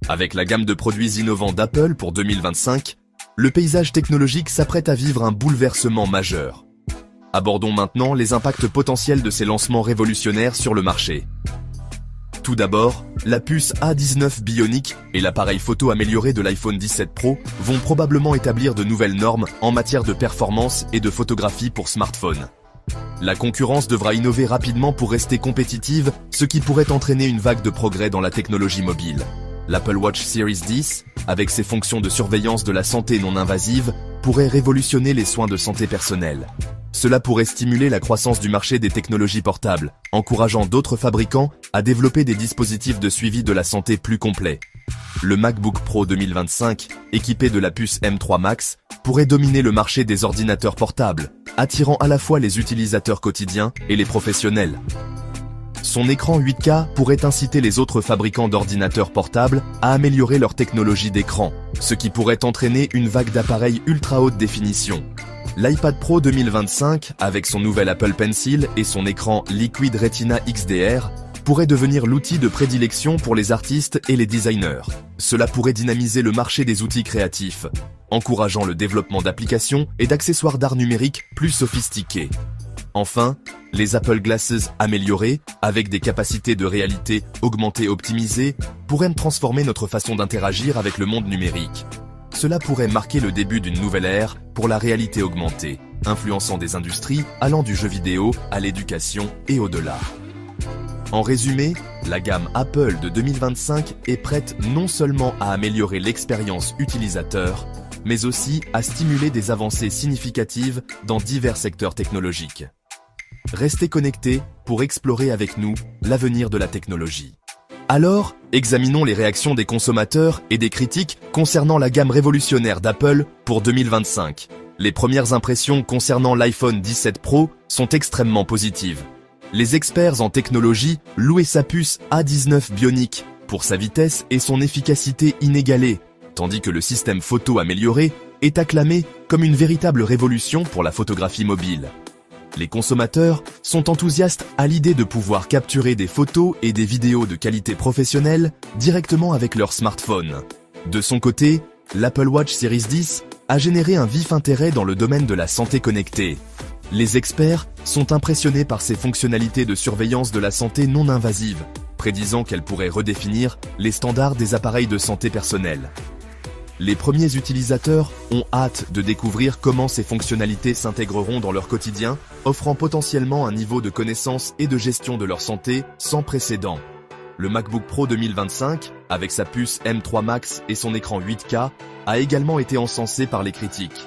Avec la gamme de produits innovants d'Apple pour 2025, le paysage technologique s'apprête à vivre un bouleversement majeur. Abordons maintenant les impacts potentiels de ces lancements révolutionnaires sur le marché. Tout d'abord, la puce A19 Bionic et l'appareil photo amélioré de l'iPhone 17 Pro vont probablement établir de nouvelles normes en matière de performance et de photographie pour smartphones. La concurrence devra innover rapidement pour rester compétitive, ce qui pourrait entraîner une vague de progrès dans la technologie mobile. L'Apple Watch Series 10, avec ses fonctions de surveillance de la santé non invasive, pourrait révolutionner les soins de santé personnelle. Cela pourrait stimuler la croissance du marché des technologies portables, encourageant d'autres fabricants à développer des dispositifs de suivi de la santé plus complets. Le MacBook Pro 2025, équipé de la puce M3 Max, pourrait dominer le marché des ordinateurs portables, attirant à la fois les utilisateurs quotidiens et les professionnels. Son écran 8K pourrait inciter les autres fabricants d'ordinateurs portables à améliorer leur technologie d'écran, ce qui pourrait entraîner une vague d'appareils ultra haute définition. L'iPad Pro 2025, avec son nouvel Apple Pencil et son écran Liquid Retina XDR, pourrait devenir l'outil de prédilection pour les artistes et les designers. Cela pourrait dynamiser le marché des outils créatifs, encourageant le développement d'applications et d'accessoires d'art numérique plus sophistiqués. Enfin, les Apple Glasses améliorés, avec des capacités de réalité augmentée optimisées, pourraient transformer notre façon d'interagir avec le monde numérique. Cela pourrait marquer le début d'une nouvelle ère pour la réalité augmentée, influençant des industries allant du jeu vidéo à l'éducation et au-delà. En résumé, la gamme Apple de 2025 est prête non seulement à améliorer l'expérience utilisateur, mais aussi à stimuler des avancées significatives dans divers secteurs technologiques. Restez connectés pour explorer avec nous l'avenir de la technologie. Alors, examinons les réactions des consommateurs et des critiques concernant la gamme révolutionnaire d'Apple pour 2025. Les premières impressions concernant l'iPhone 17 Pro sont extrêmement positives. Les experts en technologie louaient sa puce A19 Bionic pour sa vitesse et son efficacité inégalée, tandis que le système photo amélioré est acclamé comme une véritable révolution pour la photographie mobile. Les consommateurs sont enthousiastes à l'idée de pouvoir capturer des photos et des vidéos de qualité professionnelle directement avec leur smartphone. De son côté, l'Apple Watch Series 10 a généré un vif intérêt dans le domaine de la santé connectée. Les experts sont impressionnés par ses fonctionnalités de surveillance de la santé non invasive, prédisant qu'elle pourrait redéfinir les standards des appareils de santé personnelle. Les premiers utilisateurs ont hâte de découvrir comment ces fonctionnalités s'intégreront dans leur quotidien, offrant potentiellement un niveau de connaissance et de gestion de leur santé sans précédent. Le MacBook Pro 2025, avec sa puce M3 Max et son écran 8K, a également été encensé par les critiques.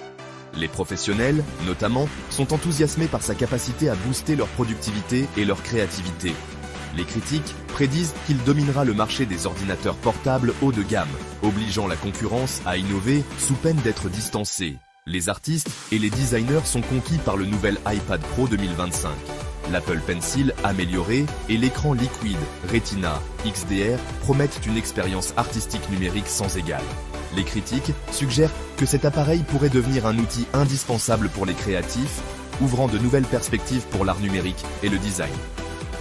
Les professionnels, notamment, sont enthousiasmés par sa capacité à booster leur productivité et leur créativité. Les critiques prédisent qu'il dominera le marché des ordinateurs portables haut de gamme, obligeant la concurrence à innover sous peine d'être distancée. Les artistes et les designers sont conquis par le nouvel iPad Pro 2025. L'Apple Pencil amélioré et l'écran Liquid Retina XDR promettent une expérience artistique numérique sans égale. Les critiques suggèrent que cet appareil pourrait devenir un outil indispensable pour les créatifs, ouvrant de nouvelles perspectives pour l'art numérique et le design.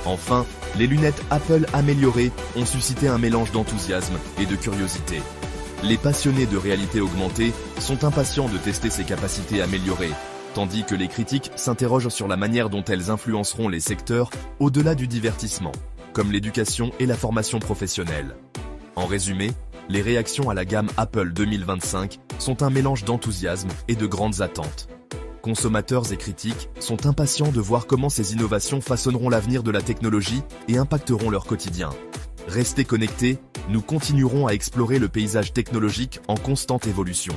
Enfin, les lunettes Apple améliorées ont suscité un mélange d'enthousiasme et de curiosité. Les passionnés de réalité augmentée sont impatients de tester ces capacités améliorées, tandis que les critiques s'interrogent sur la manière dont elles influenceront les secteurs au-delà du divertissement, comme l'éducation et la formation professionnelle. En résumé, les réactions à la gamme Apple 2025 sont un mélange d'enthousiasme et de grandes attentes. Consommateurs et critiques sont impatients de voir comment ces innovations façonneront l'avenir de la technologie et impacteront leur quotidien. Restez connectés, nous continuerons à explorer le paysage technologique en constante évolution.